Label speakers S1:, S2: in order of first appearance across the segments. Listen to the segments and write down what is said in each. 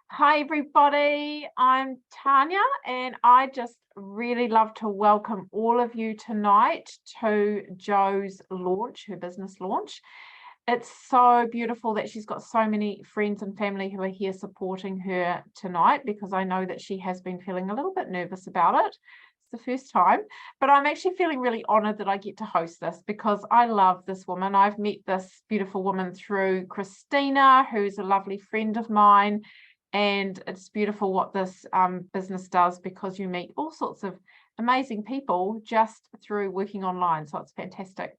S1: Hi, everybody. I'm Tanya, and I just really love to welcome all of you tonight to Jo's launch, her business launch. It's so beautiful that she's got so many friends and family who are here supporting her tonight because I know that she has been feeling a little bit nervous about it. It's the first time, but I'm actually feeling really honored that I get to host this because I love this woman. I've met this beautiful woman through Christina, who's a lovely friend of mine. And it's beautiful what this business does because you meet all sorts of amazing people just through working online. So it's fantastic.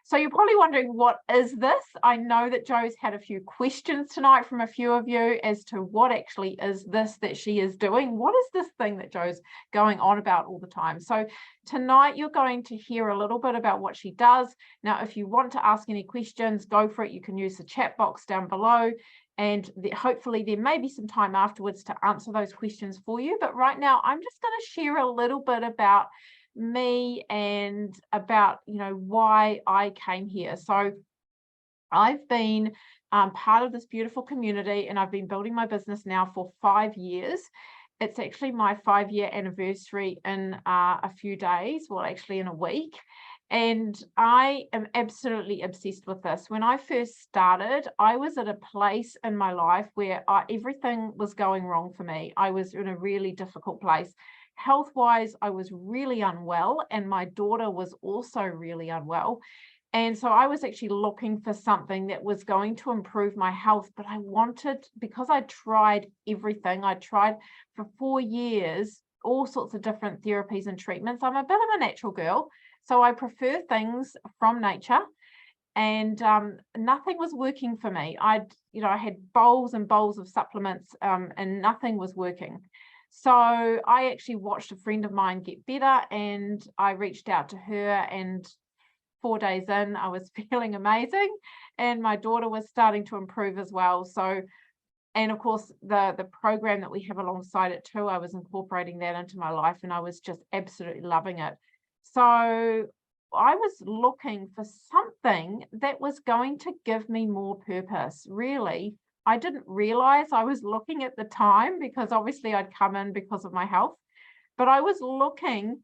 S1: So you're probably wondering, what is this? I know that Jo's had a few questions tonight from a few of you as to what actually is this that she is doing. What is this thing that Jo's going on about all the time? So tonight you're going to hear a little bit about what she does. Now, if you want to ask any questions, go for it. You can use the chat box down below. And hopefully there may be some time afterwards to answer those questions for you. But right now, I'm just going to share a little bit about me and about, why I came here. So I've been part of this beautiful community, and I've been building my business now for 5 years. It's actually my 5-year anniversary in a few days, well, actually in a week. And I am absolutely obsessed with this. When I first started, I was at a place in my life where everything was going wrong for me. I was in a really difficult place. Health-wise, I was really unwell, and my daughter was also really unwell. And so I was actually looking for something that was going to improve my health, but I wanted, because I tried everything, I tried for 4 years, all sorts of different therapies and treatments. I'm a bit of a natural girl, so I prefer things from nature, and nothing was working for me. I had bowls and bowls of supplements, and nothing was working. So I actually watched a friend of mine get better, and I reached out to her, and 4 days in, I was feeling amazing, and my daughter was starting to improve as well. So, and of course, the program that we have alongside it too, I was incorporating that into my life, and I was just absolutely loving it. So I was looking for something that was going to give me more purpose. Really, I didn't realize I was looking at the time because obviously I'd come in because of my health, but I was looking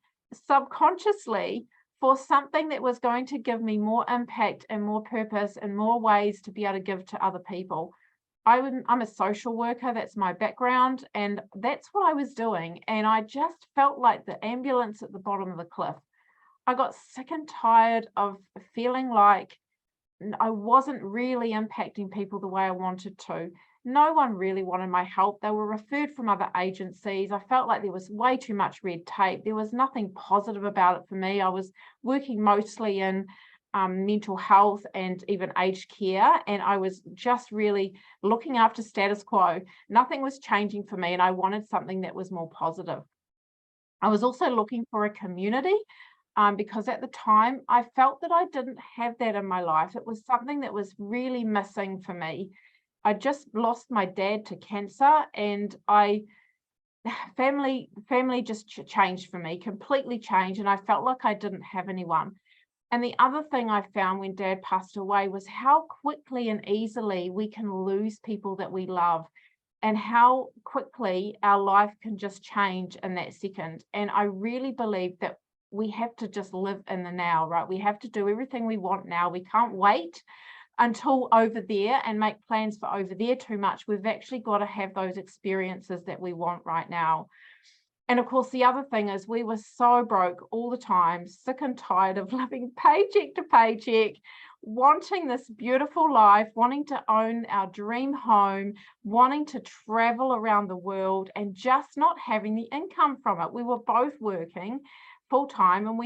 S1: subconsciously for something that was going to give me more impact and more purpose and more ways to be able to give to other people. I'm a social worker, that's my background, and that's what I was doing. And I just felt like the ambulance at the bottom of the cliff. I got sick and tired of feeling like I wasn't really impacting people the way I wanted to. No one really wanted my help. They were referred from other agencies. I felt like there was way too much red tape. There was nothing positive about it for me. I was working mostly in mental health and even aged care, and I was just really looking after status quo. Nothing was changing for me, and I wanted something that was more positive. I was also looking for a community, because at the time I felt that I didn't have that in my life. It was something that was really missing for me. I just lost my dad to cancer, and family just changed for me, completely changed, and I felt like I didn't have anyone. And the other thing I found when dad passed away was how quickly and easily we can lose people that we love, and how quickly our life can just change in that second. And I really believe that we have to just live in the now, right? We have to do everything we want now. We can't wait until over there and make plans for over there too much. We've actually got to have those experiences that we want right now. And of course, the other thing is we were so broke all the time, sick and tired of living paycheck to paycheck, wanting this beautiful life, wanting to own our dream home, wanting to travel around the world, and just not having the income from it. We were both working full time, and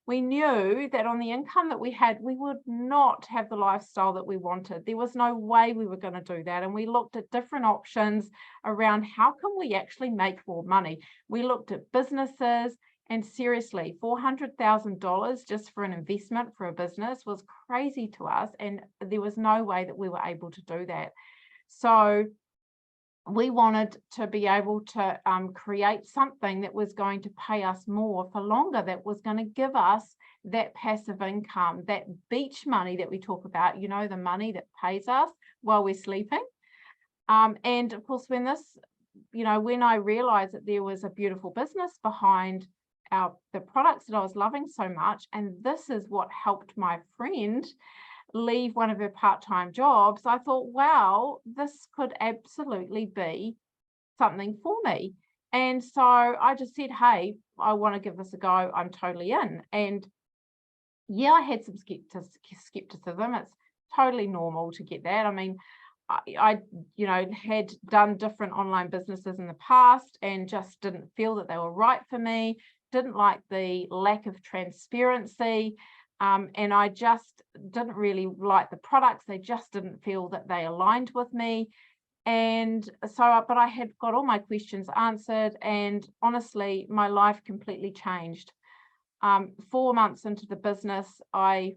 S1: we knew that on the income that we had, we would not have the lifestyle that we wanted. There was no way we were going to do that. And we looked at different options around how can we actually make more money. We looked at businesses, and seriously, $400,000 just for an investment for a business was crazy to us. And there was no way that we were able to do that. So we wanted to be able to create something that was going to pay us more for longer, that was going to give us that passive income, that beach money that we talk about, the money that pays us while we're sleeping. And of course, when I realized that there was a beautiful business behind the products that I was loving so much, and this is what helped my friend leave one of her part-time jobs, I thought, wow, this could absolutely be something for me. And so I just said, hey, I want to give this a go. I'm totally in. And yeah, I had some skepticism. It's totally normal to get that. I mean, I had done different online businesses in the past and just didn't feel that they were right for me, didn't like the lack of transparency, and I just didn't really like the products. They just didn't feel that they aligned with me. And so, but I had got all my questions answered, and honestly, my life completely changed. 4 months into the business, I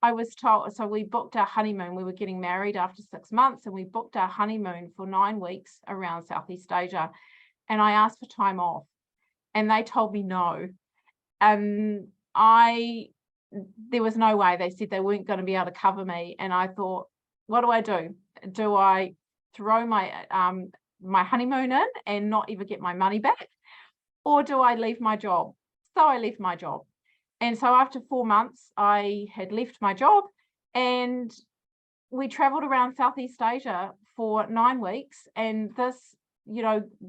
S1: was told, so we booked our honeymoon. We were getting married after 6 months, and we booked our honeymoon for 9 weeks around Southeast Asia. And I asked for time off, and they told me no. And there was no way. They said they weren't going to be able to cover me. And I thought, what do? Do I throw my honeymoon in and not even get my money back? Or do I leave my job? So I left my job. And so after 4 months, I had left my job, and we traveled around Southeast Asia for 9 weeks. And this,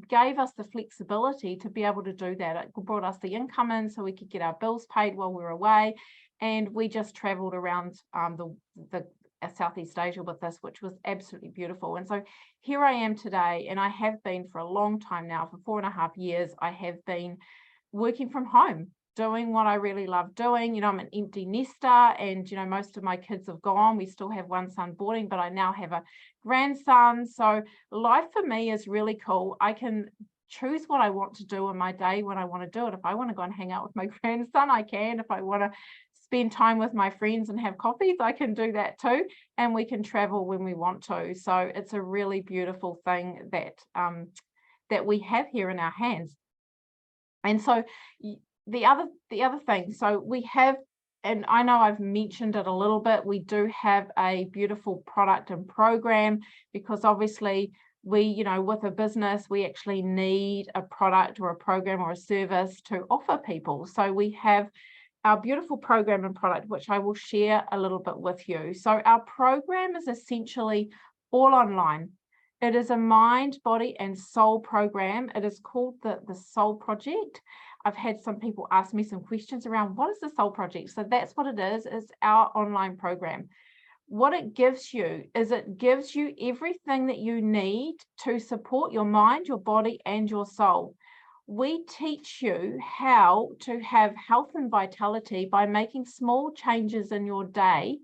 S1: gave us the flexibility to be able to do that. It brought us the income in so we could get our bills paid while we were away. And we just traveled around the Southeast Asia with this, which was absolutely beautiful. And so here I am today, and I have been for a long time now. For 4.5 years, I have been working from home, doing what I really love doing. I'm an empty nester, and most of my kids have gone. We still have one son boarding, but I now have a grandson. So life for me is really cool. I can choose what I want to do in my day when I want to do it. If I want to go and hang out with my grandson, I can. If I want to spend time with my friends and have coffees, I can do that too. And we can travel when we want to. So it's a really beautiful thing that we have here in our hands. And so the other thing, so we have, and I know I've mentioned it a little bit, we do have a beautiful product and program, because obviously we, with a business, we actually need a product or a program or a service to offer people. So we have our beautiful program and product, which I will share a little bit with you. So our program is essentially all online. It is a mind, body, and soul program. It is called the Soul Project. I've had some people ask me some questions around what is the Soul Project. So that's what it is. It's our online program. What it gives you is it gives you everything that you need to support your mind, your body, and your soul. We teach you how to have health and vitality by making small changes in your day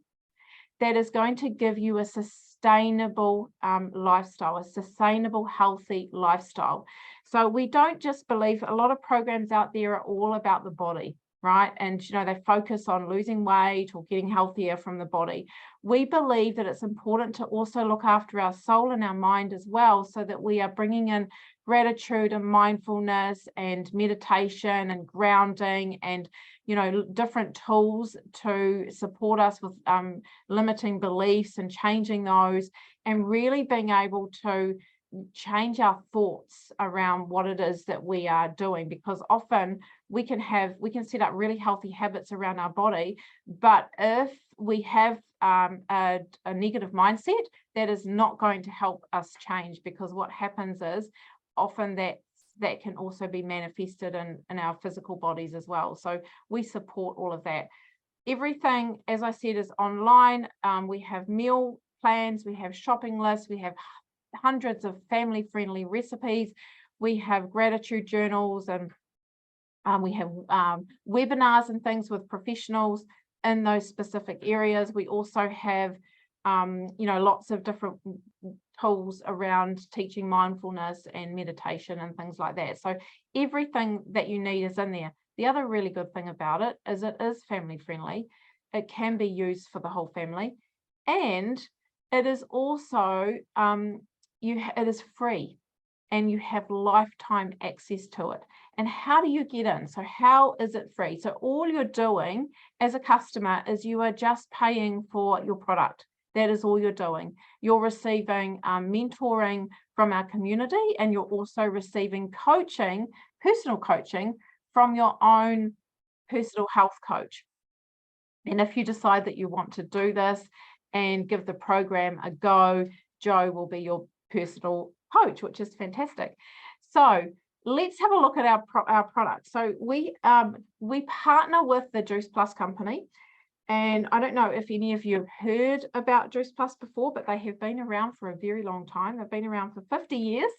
S1: that is going to give you a sustainable lifestyle, a sustainable, healthy lifestyle. So we don't just believe, a lot of programs out there are all about the body, right? And, they focus on losing weight or getting healthier from the body. We believe that it's important to also look after our soul and our mind as well, so that we are bringing in gratitude and mindfulness and meditation and grounding and, different tools to support us with limiting beliefs and changing those, and really being able to change our thoughts around what it is that we are doing, because often we can set up really healthy habits around our body, but if we have a negative mindset, that is not going to help us change, because what happens is often that can also be manifested in our physical bodies as well. So we support all of that. Everything, as I said, is online. We have meal plans, we have shopping lists, we have hundreds of family-friendly recipes, we have gratitude journals, and we have webinars and things with professionals in those specific areas. We also have lots of different tools around teaching mindfulness and meditation and things like that. So everything that you need is in there. The other really good thing about it is family friendly. It can be used for the whole family, and it is also it is free, and you have lifetime access to it. And how do you get in? So how is it free? So all you're doing as a customer is you are just paying for your product. That is all you're doing. You're receiving mentoring from our community, and you're also receiving coaching, personal coaching from your own personal health coach. And if you decide that you want to do this and give the program a go, Jo will be your personal coach, which is fantastic. So let's have a look at our product. So we partner with the Juice Plus company. And I don't know if any of you have heard about Juice Plus before, but they have been around for a very long time. They've been around for 50 years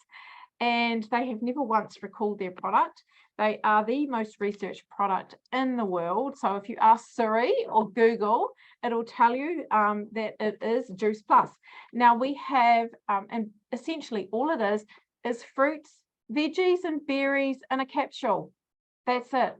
S1: and they have never once recalled their product. They are the most researched product in the world. So if you ask Siri or Google, it'll tell you that it is Juice Plus. Now we have, and essentially all it is fruits, veggies and berries in a capsule. That's it.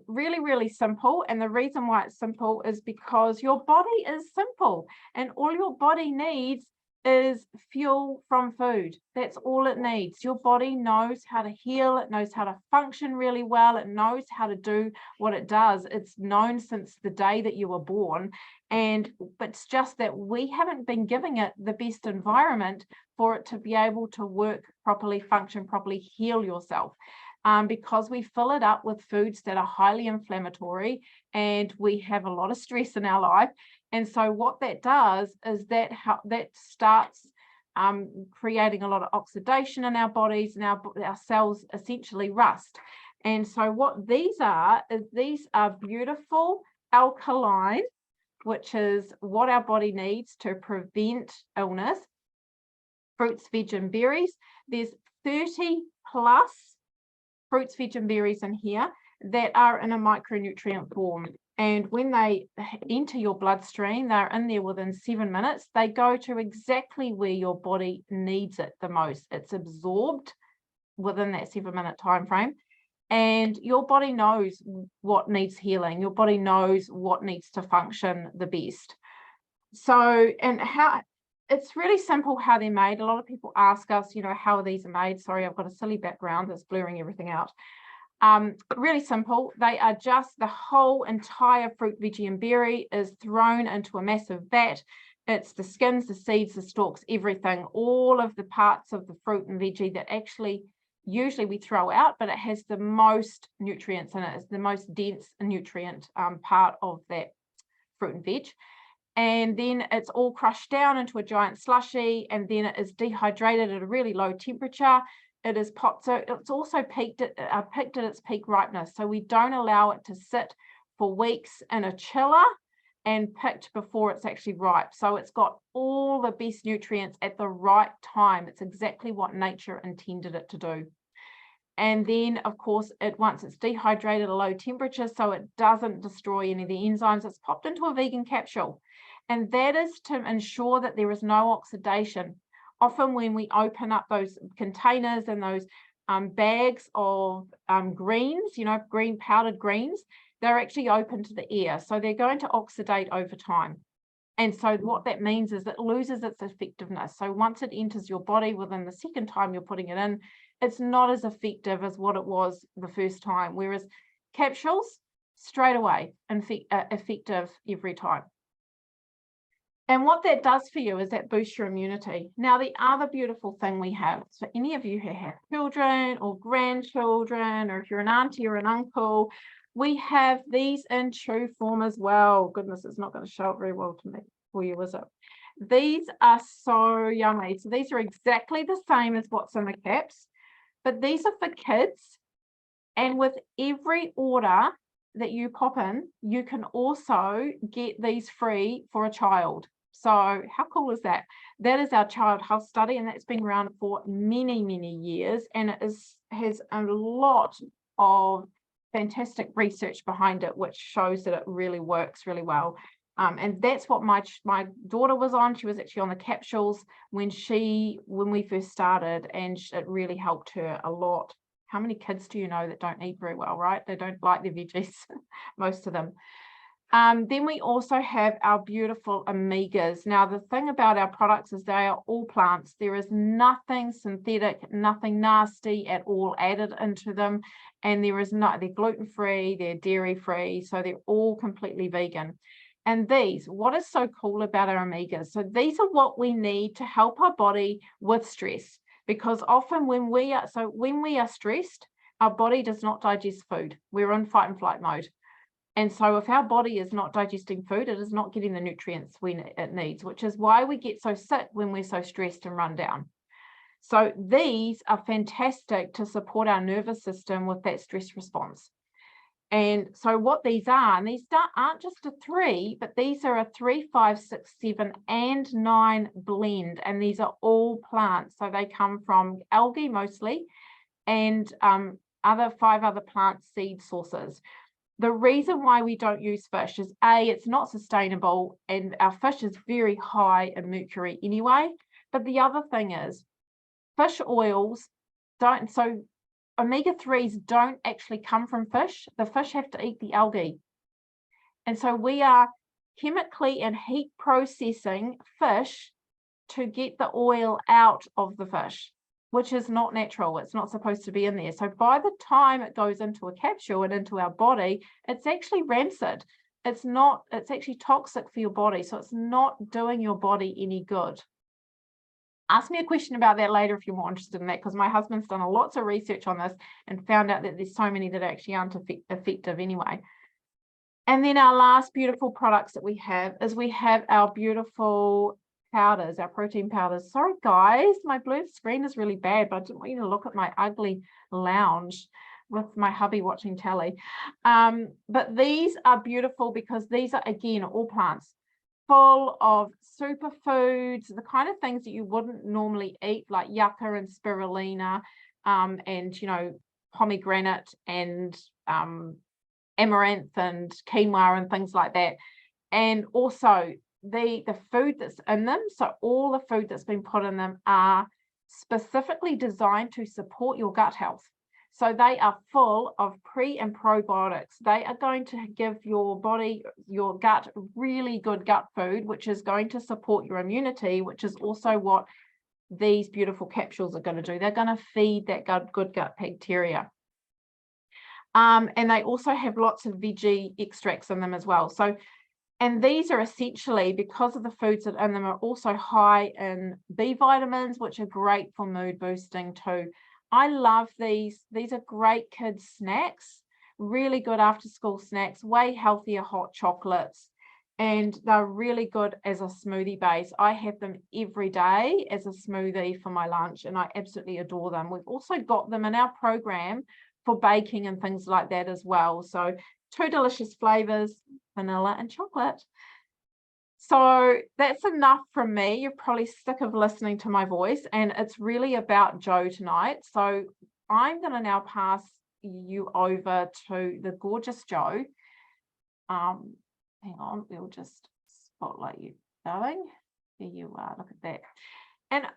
S1: Really, really simple. And the reason why it's simple is because your body is simple and all your body needs is fuel from food. That's all it needs. Your body knows how to heal. It knows how to function really well. It knows how to do what it does. It's known since the day that you were born. But it's just that we haven't been giving it the best environment for it to be able to work properly, function properly, heal yourself. Because we fill it up with foods that are highly inflammatory and we have a lot of stress in our life. And so what that does is that starts creating a lot of oxidation in our bodies, and our cells essentially rust. And so what these are beautiful alkaline, which is what our body needs to prevent illness, fruits, veg and berries. There's 30 plus fruits, veg and berries in here that are in a micronutrient form. And when they enter your bloodstream, they're in there within 7 minutes. They go to exactly where your body needs it the most. It's absorbed within that 7-minute time frame. And your body knows what needs healing. Your body knows what needs to function the best. So, and how it's really simple how they're made. A lot of people ask us, how are these made? Sorry, I've got a silly background that's blurring everything out. Really simple. They are just the whole entire fruit, veggie and berry is thrown into a massive vat. It's the skins, the seeds, the stalks, everything, all of the parts of the fruit and veggie that actually usually we throw out, but it has the most nutrients in it. It's the most dense nutrient part of that fruit and veg. And then it's all crushed down into a giant slushy, and then it is dehydrated at a really low temperature. It is popped, so it's also picked at its peak ripeness. So we don't allow it to sit for weeks in a chiller and picked before it's actually ripe. So it's got all the best nutrients at the right time. It's exactly what nature intended it to do. And then, of course, once it's dehydrated at a low temperature, so it doesn't destroy any of the enzymes, it's popped into a vegan capsule. And that is to ensure that there is no oxidation. Often when we open up those containers and those bags of greens, green powdered greens, they're actually open to the air. So they're going to oxidate over time. And so what that means is it loses its effectiveness. So once it enters your body within the second time you're putting it in, it's not as effective as what it was the first time. Whereas capsules, straight away, effective every time. And what that does for you is that boosts your immunity. Now, the other beautiful thing we have, so any of you who have children or grandchildren, or if you're an auntie or an uncle, we have these in chew form as well. Goodness, it's not going to show up very well to me for you, is it? These are so yummy. So these are exactly the same as what's in the caps, but these are for kids. And with every order that you pop in, you can also get these free for a child. So how cool is that? That is our child health study, and that's been around for many, many years, and it has a lot of fantastic research behind it, which shows that it really works really well. And that's what my daughter was on. She was actually on the capsules when we first started, and it really helped her a lot. How many kids do you know that don't eat very well, right? They don't like their veggies, most of them. Then we also have our beautiful omegas. Now, the thing about our products is they are all plants. There is nothing synthetic, nothing nasty at all added into them. And they're gluten-free, they're dairy-free, so they're all completely vegan. And what is so cool about our omegas? So these are what we need to help our body with stress, because often when we are stressed, our body does not digest food. We're in fight and flight mode. And so if our body is not digesting food, it is not getting the nutrients it needs, which is why we get so sick when we're so stressed and run down. So these are fantastic to support our nervous system with that stress response. And so what these are, and these aren't just a 3, but these are a 3, 5, 6, 7, and 9 blend. And these are all plants. So they come from algae mostly, and 5 other plant seed sources. The reason why we don't use fish is it's not sustainable, and our fish is very high in mercury anyway. But the other thing is, fish oils omega-3s don't actually come from fish. The fish have to eat the algae. And so we are chemically and heat processing fish to get the oil out of the fish, which is not natural. It's not supposed to be in there. So by the time it goes into a capsule and into our body, it's actually rancid. It's actually toxic for your body. So it's not doing your body any good. Ask me a question about that later if you're more interested in that, because my husband's done lots of research on this and found out that there's so many that actually aren't effective anyway. And then our last beautiful products that we have our beautiful powders, our protein powders. Sorry guys, my blue screen is really bad, but I didn't want you to look at my ugly lounge with my hubby watching telly. But these are beautiful because these are, again, all plants, full of superfoods, the kind of things that you wouldn't normally eat, like yucca and spirulina, and pomegranate and amaranth and quinoa and things like that. And also the food that's in them, so all the food that's been put in them are specifically designed to support your gut health. So they are full of pre and probiotics. They are going to give your body, your gut, really good gut food, which is going to support your immunity, which is also what these beautiful capsules are going to do. They're going to feed that good gut bacteria. And they also have lots of veggie extracts in them as well. And these are essentially, because of the foods that in them, are also high in B vitamins, which are great for mood boosting too. I love these. These are great kids snacks, really good after school snacks, way healthier hot chocolates, and they're really good as a smoothie base. I have them every day as a smoothie for my lunch, and I absolutely adore them. We've also got them in our program for baking and things like that as well. So 2 delicious flavors, vanilla and chocolate. So that's enough from me. You're probably sick of listening to my voice, and it's really about Jo tonight. So I'm going to now pass you over to the gorgeous Jo. Hang on, we'll just spotlight you, darling. There you are, look at that. And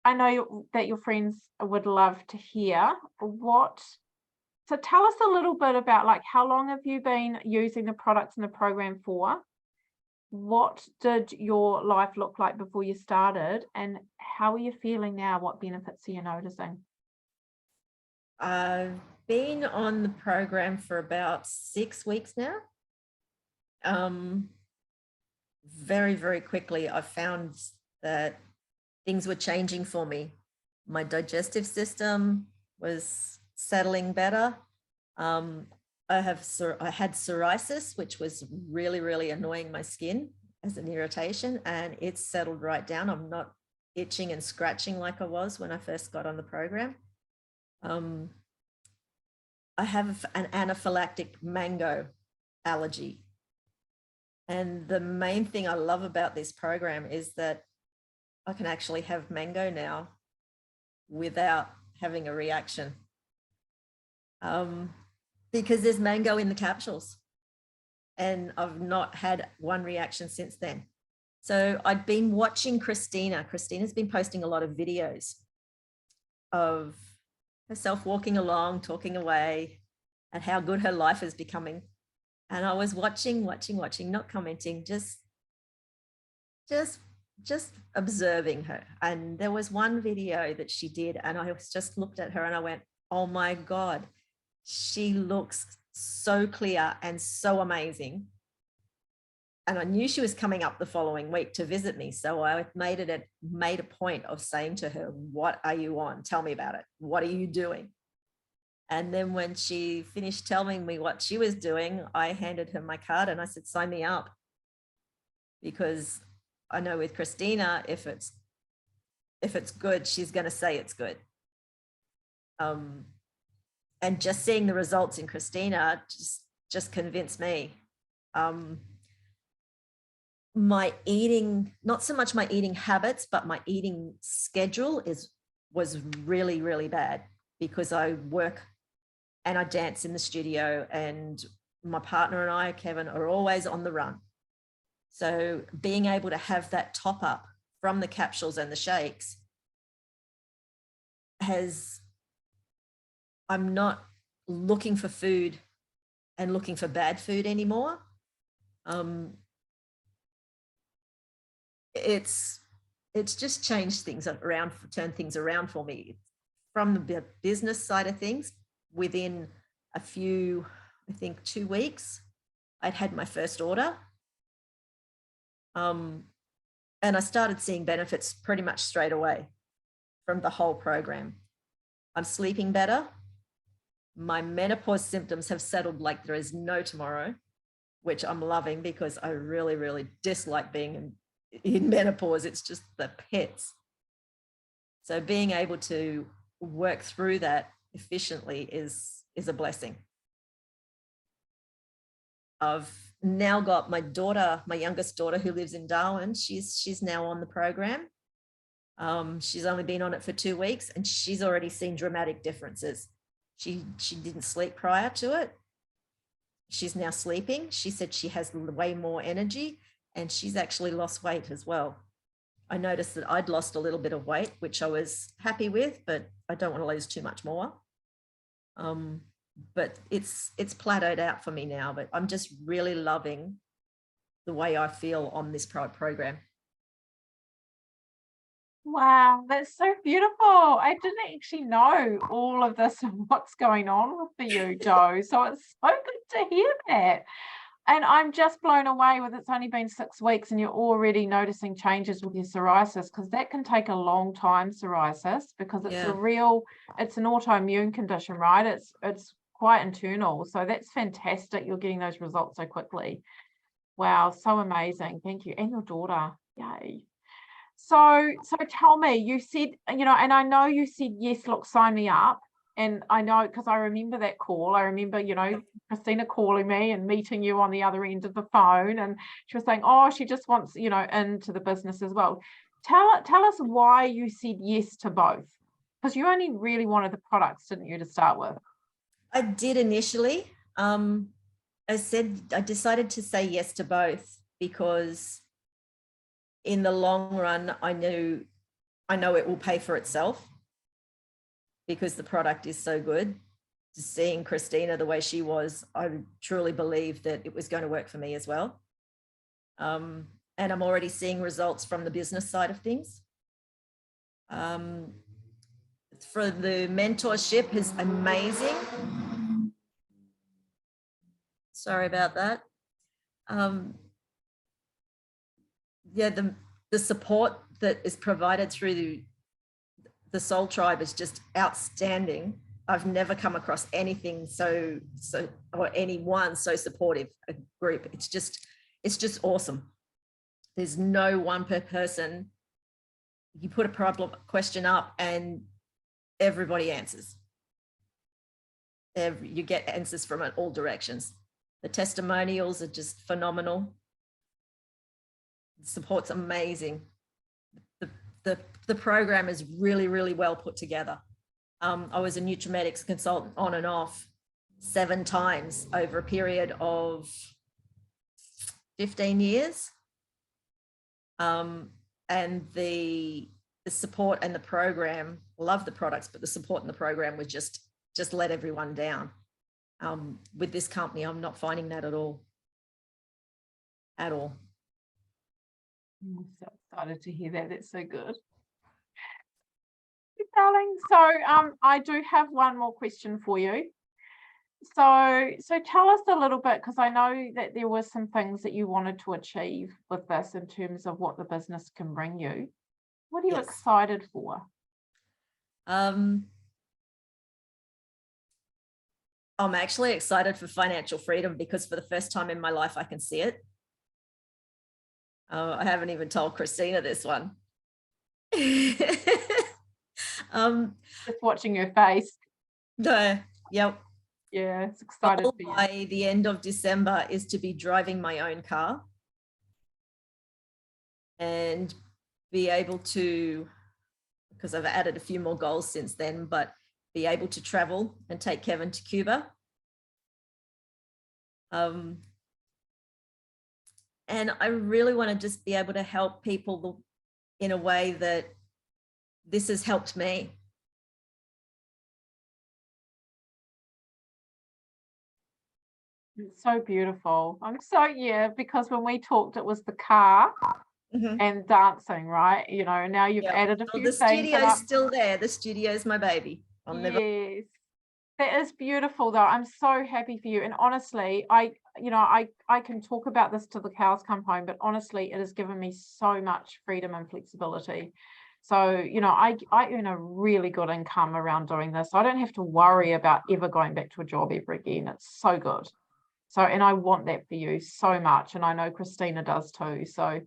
S1: I know that your friends would love to hear so tell us a little bit about, like, how long have you been using the products in the program for? What did your life look like before you started, and how are you feeling now? What benefits are you noticing?
S2: I've been on the program for about 6 weeks now. Very, very quickly, I found that things were changing for me. My digestive system was settling better. I had psoriasis, which was really, really annoying my skin as an irritation, and it's settled right down. I'm not itching and scratching like I was when I first got on the program. I have an anaphylactic mango allergy. And the main thing I love about this program is that I can actually have mango now without having a reaction. Because there's mango in the capsules, and I've not had one reaction since then. So I'd been watching Christina. Christina's been posting a lot of videos of herself walking along, talking away, and how good her life is becoming. And I was watching, not commenting, just observing her. And there was one video that she did, and I just looked at her and I went, oh my God, she looks so clear and so amazing. and I knew she was coming up the following week to visit me. So I made a point of saying to her, what are you on? Tell me about it. What are you doing? And then when she finished telling me what she was doing, I handed her my card and I said, sign me up. Because I know with Christina, if it's good, she's going to say it's good. And just seeing the results in Christina just convinced me. My eating, not so much my eating habits, but my eating schedule was really, really bad, because I work and I dance in the studio, and my partner and I, Kevin, are always on the run. So being able to have that top up from the capsules and the shakes I'm not looking for food and looking for bad food anymore. It's just changed things around, turned things around for me from the business side of things. Within a few, I think 2 weeks, I'd had my first order. And I started seeing benefits pretty much straight away from the whole program. I'm sleeping better. My menopause symptoms have settled like there is no tomorrow, which I'm loving, because I really, really dislike being in menopause. It's just the pits. So being able to work through that efficiently is a blessing. I've now got my daughter, my youngest daughter, who lives in Darwin. She's now on the program. She's only been on it for 2 weeks, and she's already seen dramatic differences. She didn't sleep prior to it. She's now sleeping. She said she has way more energy, and she's actually lost weight as well. I noticed that I'd lost a little bit of weight, which I was happy with, but I don't want to lose too much more. But it's plateaued out for me now, but I'm just really loving the way I feel on this program.
S1: Wow, that's so beautiful. I didn't actually know all of this and what's going on for you, Jo. So it's so good to hear that. And I'm just blown away with it's only been 6 weeks and you're already noticing changes with your psoriasis, because that can take a long time, psoriasis, because it's it's an autoimmune condition, right? It's quite internal. So that's fantastic. You're getting those results so quickly. Wow, so amazing. Thank you. And your daughter. Yay. So tell me, you said, and I know you said, yes, look, sign me up. And I know, because I remember that call. I remember, Christina calling me and meeting you on the other end of the phone. And she was saying, oh, she just wants, into the business as well. Tell us why you said yes to both. Because you only really wanted the products, didn't you, to start with?
S2: I did initially. I decided to say yes to both because in the long run, I know it will pay for itself because the product is so good. Just seeing Christina the way she was, I truly believe that it was going to work for me as well. And I'm already seeing results from the business side of things. For the mentorship is amazing. Sorry about that. The support that is provided through the Soul Tribe is just outstanding. I've never come across anything or anyone so supportive, a group. It's just awesome. There's no one per person. You put a question up and everybody answers. You get answers from all directions. The testimonials are just phenomenal. The support's amazing. The program is really, really well put together. I was a Nutrimetics consultant on and off 7 times over a period of 15 years. And the support and the program, love the products, but the support and the program was just let everyone down. With this company, I'm not finding that at all. At all.
S1: I'm so excited to hear that. That's so good. Darling. So I do have one more question for you. So tell us a little bit, because I know that there were some things that you wanted to achieve with this in terms of what the business can bring you. What are you
S2: Yes.
S1: excited for?
S2: I'm actually excited for financial freedom because for the first time in my life, I can see it. I haven't even told Christina this one.
S1: Just watching your face.
S2: Yep.
S1: Yeah, it's excited
S2: Goal
S1: for you.
S2: by the end of December is to be driving my own car and be able to, because I've added a few more goals since then, but be able to travel and take Kevin to Cuba. And I really want to just be able to help people in a way that this has helped me.
S1: It's so beautiful. Yeah, because when we talked, it was the car and dancing, right? You know, now you've added a
S2: So
S1: few
S2: the
S1: things.
S2: studio's still there. The studio is my baby.
S1: Yes, that is beautiful though. I'm so happy for you. And honestly, I can talk about this till the cows come home, but honestly, it has given me so much freedom and flexibility. So, you know, I earn a really good income around doing this. I don't have to worry about ever going back to a job ever again. It's so good. So, and I want that for you so much. And I know Christina does too. So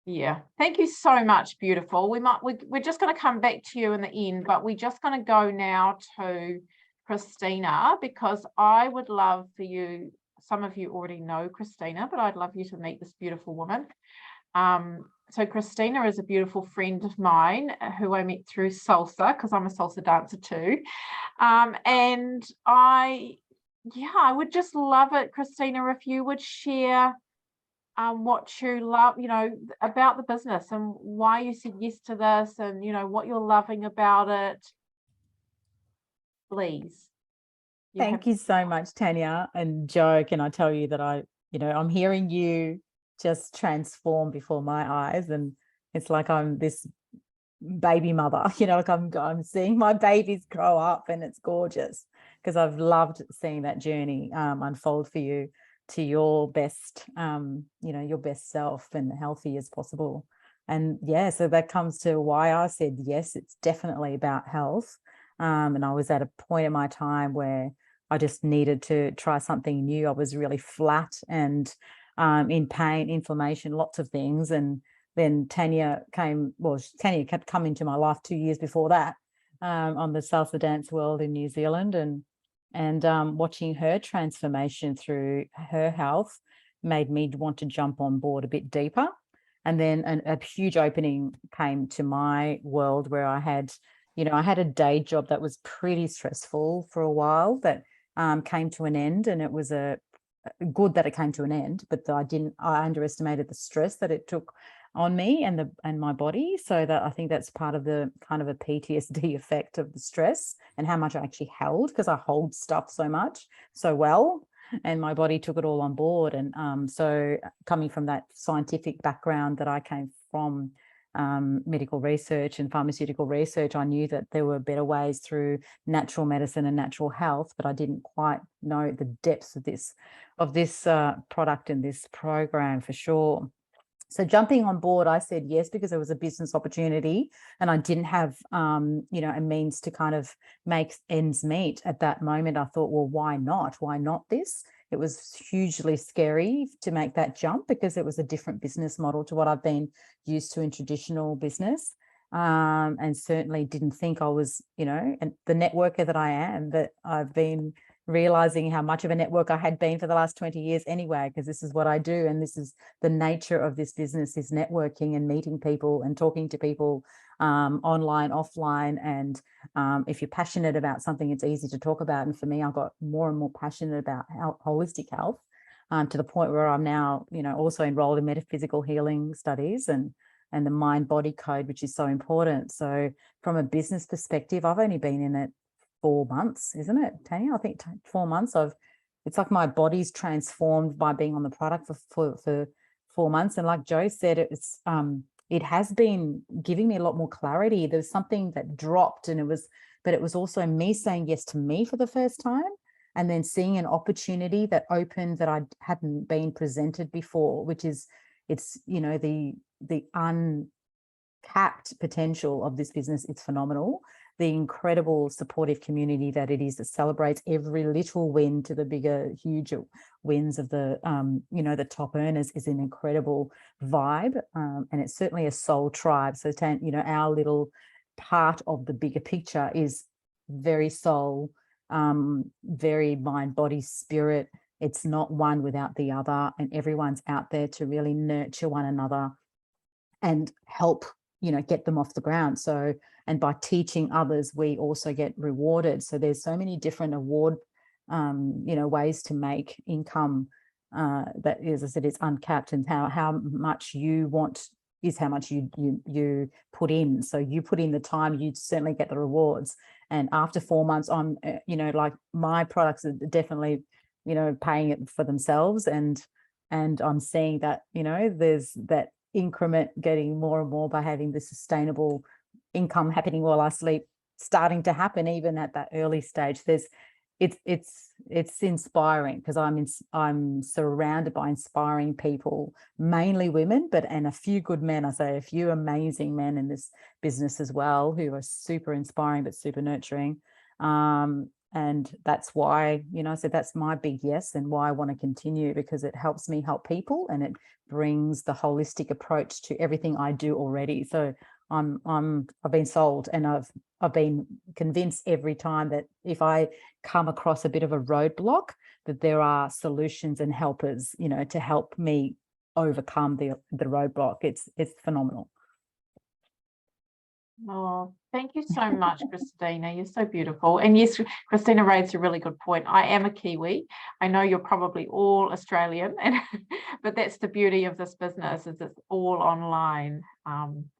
S1: yeah, thank you so much, beautiful. We're just going to come back to you in the end, but we're just going to go now to Christina, because I would love for you, some of you already know Christina, but I'd love you to meet this beautiful woman. So Christina is a beautiful friend of mine who I met through salsa, because I'm a salsa dancer too. And I would just love it, Christina, if you would share what you love, you know, about the business and why you said yes to this, and you know what you're loving about it. Please.
S3: Thank you so much, Tanya. And Jo, can I tell you that I'm hearing you just transform before my eyes, and it's like I'm this baby mother, like I'm seeing my babies grow up, and it's gorgeous because I've loved seeing that journey unfold for you to your best, your best self and healthy as possible. And yeah, so that comes to why I said yes. It's definitely about health. And I was at a point in my time where I just needed to try something new. I was really flat and in pain, inflammation, lots of things. And then Tanya kept coming into my life 2 years before that on the salsa dance world in New Zealand, and watching her transformation through her health made me want to jump on board a bit deeper. And then a huge opening came to my world where I had a day job that was pretty stressful for a while that came to an end, and it was good that it came to an end, but I underestimated the stress that it took on me and my body. So that I think that's part of the kind of a PTSD effect of the stress and how much I actually held, because I hold stuff so much so well, and my body took it all on board. And so coming from that scientific background that I came from, medical research and pharmaceutical research, I knew that there were better ways through natural medicine and natural health, but I didn't quite know the depths of this product and this program for sure. So jumping on board, I said yes because there was a business opportunity and I didn't have, a means to kind of make ends meet at that moment. I thought, well, why not? Why not this? It was hugely scary to make that jump because it was a different business model to what I've been used to in traditional business. And certainly didn't think I was, and the networker that I am, that I've been realizing how much of a network I had been for the last 20 years anyway, because this is what I do. And this is the nature of this business, is networking and meeting people and talking to people online, offline. And if you're passionate about something, it's easy to talk about. And for me, I got more and more passionate about holistic health to the point where I'm now, also enrolled in metaphysical healing studies and the mind-body code, which is so important. So from a business perspective, I've only been in it 4 months, isn't it, Tanya? I think 4 months. It's like my body's transformed by being on the product for 4 months. And like Jo said, it has been giving me a lot more clarity. There's something that dropped, but it was also me saying yes to me for the first time. and then seeing an opportunity that opened that I hadn't been presented before, which is, it's, you know, the uncapped potential of this business. It's phenomenal. The incredible supportive community that it is, that celebrates every little win to the bigger, huge wins of the, you know, the top earners, is an incredible vibe. And it's certainly a soul tribe. So, you know, our little part of the bigger picture is very soul, very mind, body, spirit. It's not one without the other, and everyone's out there to really nurture one another and help, you know, get them off the ground. So, and by teaching others, we also get rewarded. So there's so many different award, you know, ways to make income that, as I said, is uncapped, and how much you want is how much you put in. So you put in the time, you certainly get the rewards. And after 4 months, I'm, you know, like, my products are definitely, you know, paying it for themselves, and I'm seeing that, you know, there's that increment getting more and more by having the sustainable income happening while I sleep starting to happen, even at that early stage. It's inspiring, because I'm surrounded by inspiring people, mainly women, and a few good men. I say a few amazing men in this business as well, who are super inspiring but super nurturing. And that's why, you know, I said that's my big yes, and why I want to continue, because it helps me help people, and it brings the holistic approach to everything I do already. So I've been sold, and I've been convinced every time that if I come across a bit of a roadblock, that there are solutions and helpers, you know, to help me overcome the roadblock. It's phenomenal.
S1: Oh, thank you so much, Christina. You're so beautiful. And yes, Christina raised a really good point. I am a Kiwi. I know you're probably all Australian, but that's the beauty of this business, is it's all online,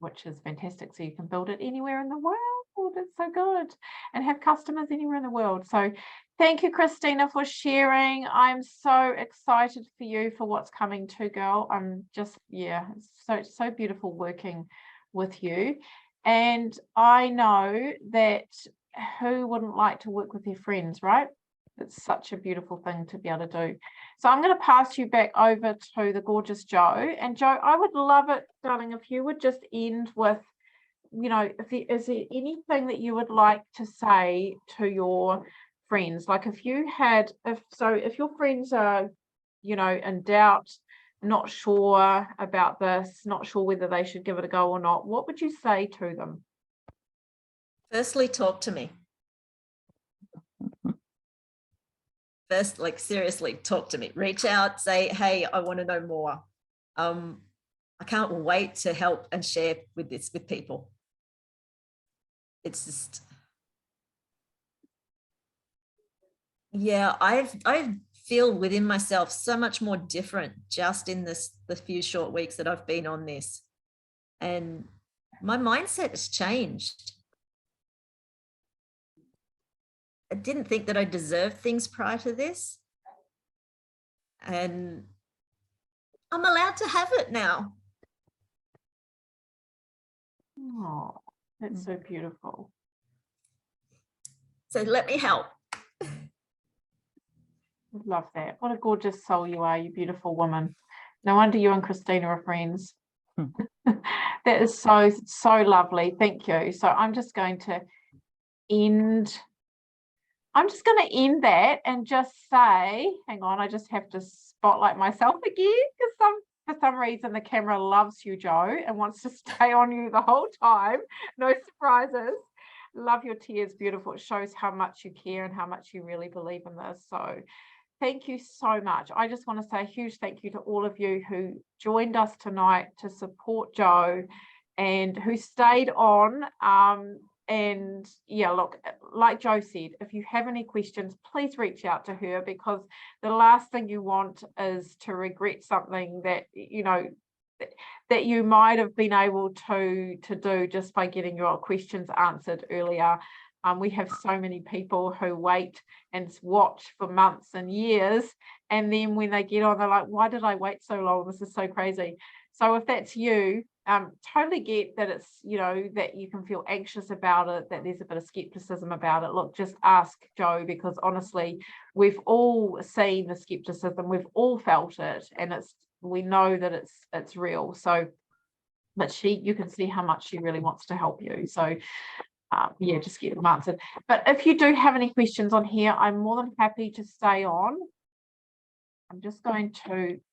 S1: which is fantastic. So you can build it anywhere in the world. That's so good. And have customers anywhere in the world. So thank you, Christina, for sharing. I'm so excited for you for what's coming too, girl. I'm just, yeah, it's so beautiful working with you. And I know that who wouldn't like to work with their friends, right? It's such a beautiful thing to be able to do. So I'm going to pass you back over to the gorgeous Jo. And Jo, I would love it, darling, if you would just end with, you know, is there anything that you would like to say to your friends? Like if your friends are, you know, in doubt, not sure about this, not sure whether they should give it a go or not, what would you say to them?
S2: Firstly, talk to me. First, like, seriously, talk to me. Reach out, say, hey, I want to know more. I can't wait to help and share with people. It's just, yeah, I feel within myself so much more different just in the few short weeks that I've been on this, and my mindset has changed. I didn't think that I deserved things prior to this, and I'm allowed to have it now.
S1: Oh, that's so beautiful.
S2: So let me help.
S1: Love that. What a gorgeous soul you are, you beautiful woman. No wonder you and Christina are friends. That is so lovely. Thank you. So I'm just going to end that and just say, hang on, I just have to spotlight myself again, because for some reason the camera loves you, Jo, and wants to stay on you the whole time. No surprises. Love your tears, beautiful. It shows how much you care and how much you really believe in this. So thank you so much. I just want to say a huge thank you to all of you who joined us tonight to support Jo and who stayed on. And yeah, look, like Jo said, if you have any questions, please reach out to her, because the last thing you want is to regret something that, you know, that you might have been able to do just by getting your questions answered earlier. We have so many people who wait and watch for months and years, and then when they get on, they're like, why did I wait so long? This is so crazy. So if that's you, totally get that it's, you know, that you can feel anxious about it, that there's a bit of skepticism about it. Look, just ask Jo, because honestly, we've all seen the skepticism, we've all felt it, and we know that it's real. So, but you can see how much she really wants to help you. So yeah, just get them answered. But if you do have any questions on here, I'm more than happy to stay on. I'm just going to